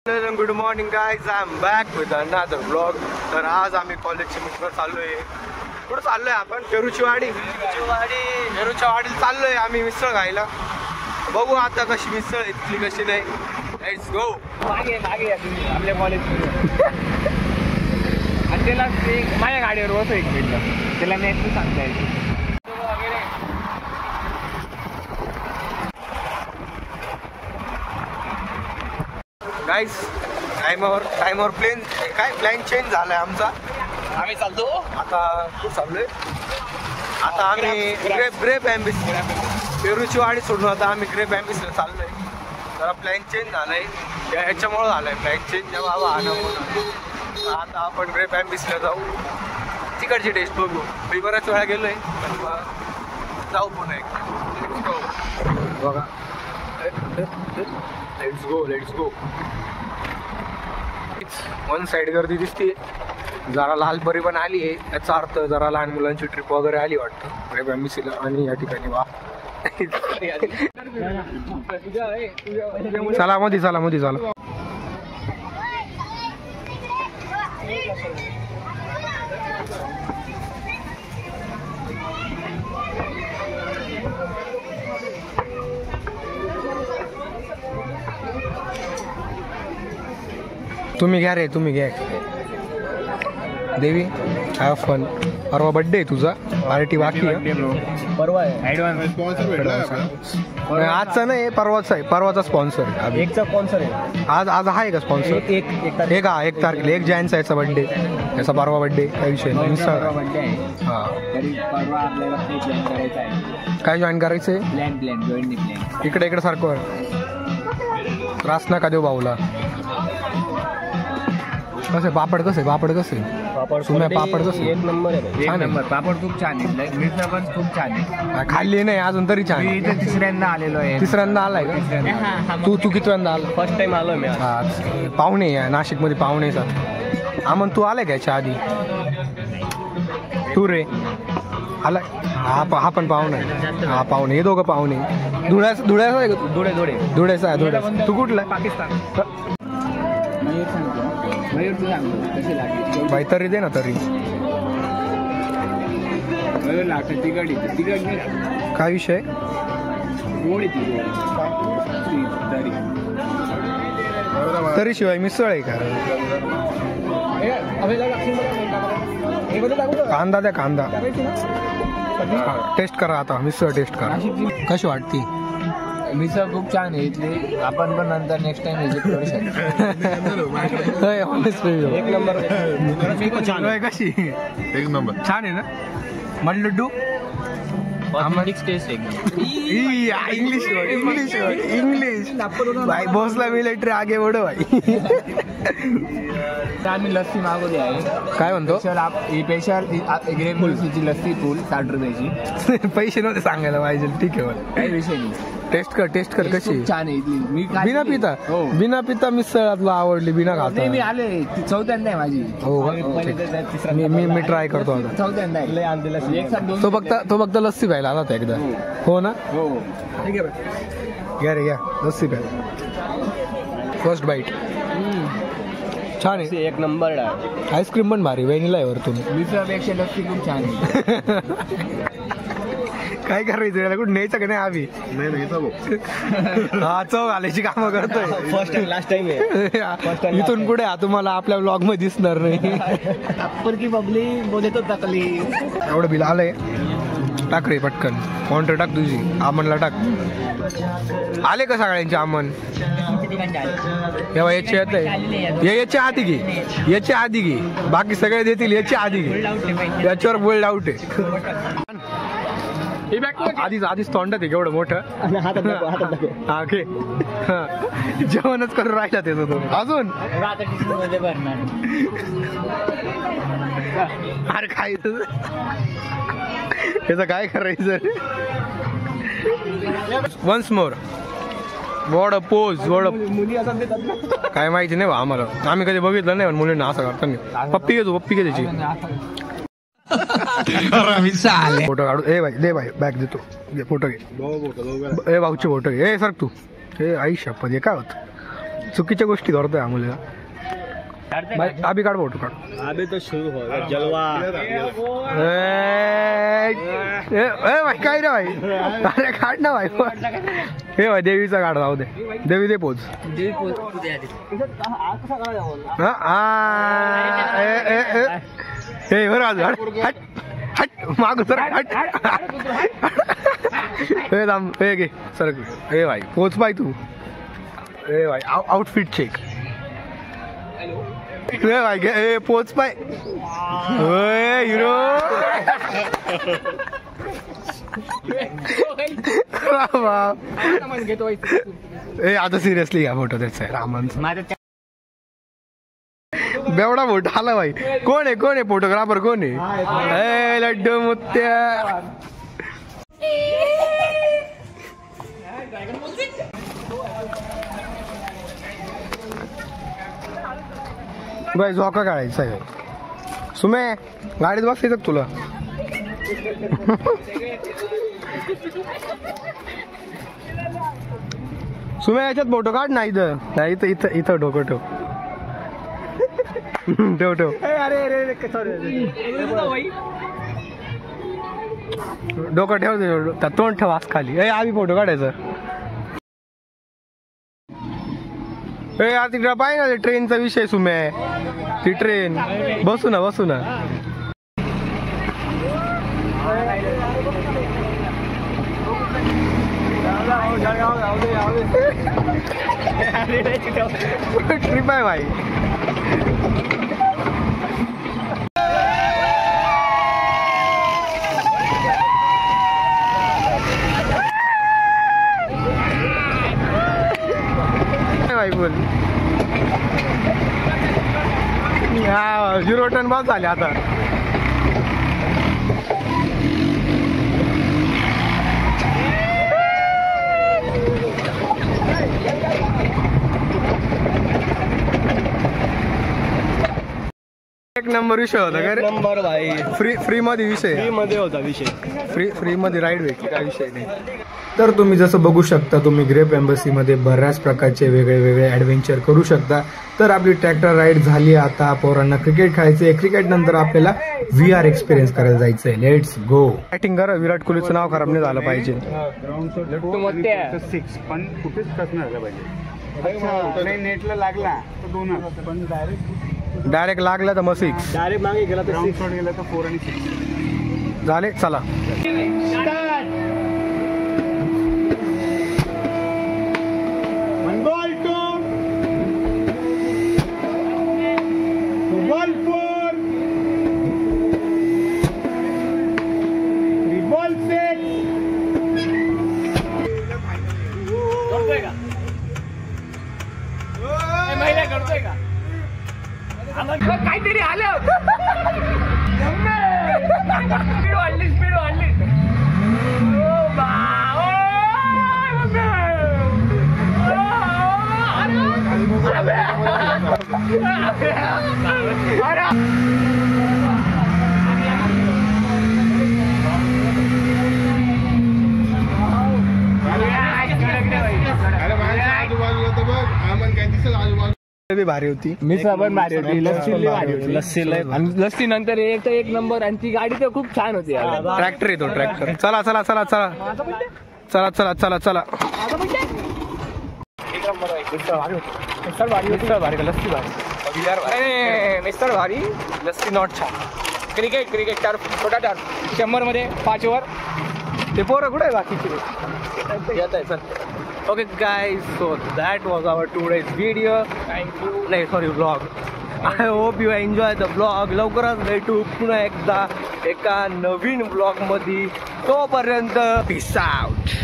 Good morning guys, I am back with another blog. तर आज आम्ही कॉलेजचे मित्र चाललोय. कुठं चाललोय आपण? पेरूची वाडी पेरूच्या वाडीला चाललोय आम्ही मिसळ खायला. बघू आता कशी मिसळ इथली कशी नाही. Let's go. मागे आपल्या कॉलेज आणि त्याला माझ्या गाडीवर बसो एक मिनिट, त्याला नेट सांगता येईल. गाईस टाइमवर प्लॅन चेंज झालाय आमचा. आम्ही चालतो आता कुठं चाललोय? आता आम्ही ग्रेप ॲम्बिस पेरूची वाडी सोडून आता आम्ही ग्रेप ॲम्बिसला चाललोय. जरा प्लॅन चेंज झालाय, ह्याच्यामुळं झालाय प्लॅन चेंज. जेव्हा आता आपण ग्रेप ॲम्बिसला जाऊ, तिकडची टेस्ट बघू. मी बऱ्याच वेळा गेलोय, जाऊ पुन्हा एकदा. बघा, लेट्स गो. वन साइड गर्दी दिसते. जरा लाल परी पण आली आहे, याचा अर्थ जरा लहान मुलांची ट्रिप वगैरे आली वाटतं ग्रेप ॲम्बिसला. आणि या ठिकाणी वा चला मध्ये चला. तुम्ही घ्या देवी. Have fun. परवा बड्डे आहे तुझा, पार्टी बाकी आहे. परवा आहे आजचा नाही, परवाचा आहे. परवाचा स्पॉन्सर आहे. एकचा स्पॉन्सर आहे आज आहे का स्पॉन्सर? एक तारखेला 1 जानेचा याचा बड्डे, याचा परवा बड्डे. काही विषय नाही. बड्डे आहे. हां, परवा आपल्याला प्लॅन करायचा आहे. काय जॉईन करायचं आहे? प्लॅन इकडे सारखं त्रास नका देऊ भाऊला. कसे पापड कसे पापड कसे? एक नंबर आहे. छान आहे. पापड खूप छान आहे. मिसळ पण खूप छान आहे. खाल्ली नाही अजून तरी छान. मी इथे तिसऱ्यांदा आलेलो आहे. तिसऱ्यांदा आलाय का? तू कितव्यांदा आला? फर्स्ट टाइम आलो मी. हा, पाहुणे आहे नाशिकमध्ये, पाहुणे आहेत. आमन तू आलाय का याच्या आधी? तू रे आलाय? हा पण पाहुणे. हा पाहुणे, हे दोघं पाहुणे. धुळ्याचा आहे का? धुळ्याचा आहे. तू कुठला? पाकिस्तान. बाई तरी दे ना तरी. काय विषय? तरी शिवाय मिसळ आहे का? कांदा द्या, कांदा. टेस्ट करा आता, मिसळ टेस्ट करा. कशी वाटते? मिसळ खूप छान आहे इथली. आपण पण नंतर नेक्स्ट टाइम व्हिजिट करू शकतो. एक नंबर. कशी? एक नंबर. छान आहे ना? मड लड्डू टेस्ट इंग्लिश भाई भोसला मिलिटरी आगे बढो भाई. आम्ही लस्सी मागवली आहे. काय म्हणतो? स्पेशल ग्रेप ॲम्बिसची लस्सी फुल 60 रुपयाची. पैसे नव्हते सांगायला पाहिजे. ठीक आहे बरं, काही विषय नाही. टेस्ट कर कशी. छान आहे इथली. मी बिना पिता मिसळ तुला आवडली? बिना खाता? मी आले, चौथ्यांदा आहे माझी. हो, मी ट्राय करतो आता. चौथ्यांदा आहे. तो फक्त लस्सी प्यायला आला होता एकदा. हो ना? हो, ठीक आहे. घ्या लस्सी प्यायला. फर्स्ट बाईट छान आहे. एक नंबर. आईस्क्रीम पण भारी, व्हॅनिला आहे वरतून. मिसळपेक्षा लस्सी खूप छान आहे. काय करायचं याला? कुठं न्यायचं का नाही? आम्ही हा चव घालायची कामं करतोय. फर्स्ट टाइम लास्ट टाइम आहे. इथून पुढे तुम्हाला आपल्या ब्लॉग मध्ये दिसणार नाही. एवढं बिल आलंय. टाक रे पटकन. काउंटर टाक तुझी. आमनला टाक. आले का सगळ्यांचे आमन? याचे येत आहे. याच्या आधी घे. बाकी सगळे देतील, याच्या आधी घे. याच्यावर बोल्ड आउट आहे. आधीच तोंडात आहे केवढं मोठं. हा घे. जेवणच करून राहिला त्याचं तो अजून. अरे काय त्याचं काय करायचं? Once more. What a pose. काय माहिती नाही बा आम्हाला. आम्ही कधी बघितलं नाही मुलींना असं करताना. पप्पी घे त्याची. फोटो काढू. ए भाई दे भाई बॅग देतो. फोटो घे. ए भाऊचे फोटो घे. ए सर तू. ए आई शपथ. हे काय होत? चुकीच्या गोष्टी करतोय हा मुलगा. भाई अभी काढ फोटो काढ. अभी तो शुरू होगा जलवा. भाई काय रे भाई, अरे काढ ना भाई. हे भाई देवीचा काढ, जाऊ दे. देवी दे पोच. हे बरं आज हट हट माग सर हट. हे थांब, हे घे सर. हे भाई पोच पाय तू. हे भाई आउटफिट चेक. हे भाई घे. हे पोच पाय. हिरो. ए आता सिरियसली घ्या फोटो त्याचा रामांचा. बेवडा फोटो आला भाई. कोण आहे फोटोग्राफर कोण आहे? लड्डू मुत्या. बाई झोका काढायचा आहे. सुमे गाडीत बसायचं का तुला? सुमे याच्यात फोटो काढ ना. इथं नाही, इथं इथं इथं डोकं ठेव. ठेव ठेव. डोकं ठेव, तोंड ठेव आज खाली. आम्ही फोटो काढायचं. तिकडे पाहिजे ना ट्रेनचा विषय. सुमे ती ट्रेन. बसू ना. ट्रिप आहे भाई. भाई बोल. 0 टन बस झाले आता. एक नंबर विषय होता का रे? नंबर भाई. फ्री मध्ये विषय. मध्ये होता विषय. फ्री मध्ये राईड भेटली, काय विषय नाही. तर तुम्ही जसं बघू शकता, तुम्ही ग्रेप एम्बसीमध्ये बऱ्याच प्रकारचे वेगळे ॲडव्हेंचर करू शकता. तर आपली ट्रॅक्टर राईड झाली. आता पोरांना क्रिकेट खेळायचंय. क्रिकेट नंतर आपल्याला VR एक्सपिरियन्स करायला जायचंय. Let's go. बॅटिंग करा. विराट कोहलीचं नाव खराब नाही झालं पाहिजे. पण कुठेच कसं पाहिजे. नेटला लागला तर 2 पण डायरेक्ट लागला तर मग 6. डायरेक्ट मागे गेला तर 6 गेला तर 4 आणि 6 झाले. चला काहीतरी आलं. स्पीड वाढली. भारी होती. मिसळ पण भारी होती. लस्सी नंतर एक नंबर. आणि ती गाडी तर खूप छान होती. ट्रॅक्टर येतो ट्रॅक्टर. चला चला चला चला चला चला चला चला. मिसळ भारी का लस्सी भारी? मिसळ भारी, लस्सी नॉट छान. क्रिकेट छोटा 100 मध्ये 5 ओव्हर. ते पोरं कुठे आहे बाकीचे? येत आहे. चल. Okay guys, so that was our today's video. Thank you. Vlog. I hope you enjoy the vlog. लवकरच भेटू पुन्हा एकदा एका नवीन vlog मध्ये. तोपर्यंत peace out.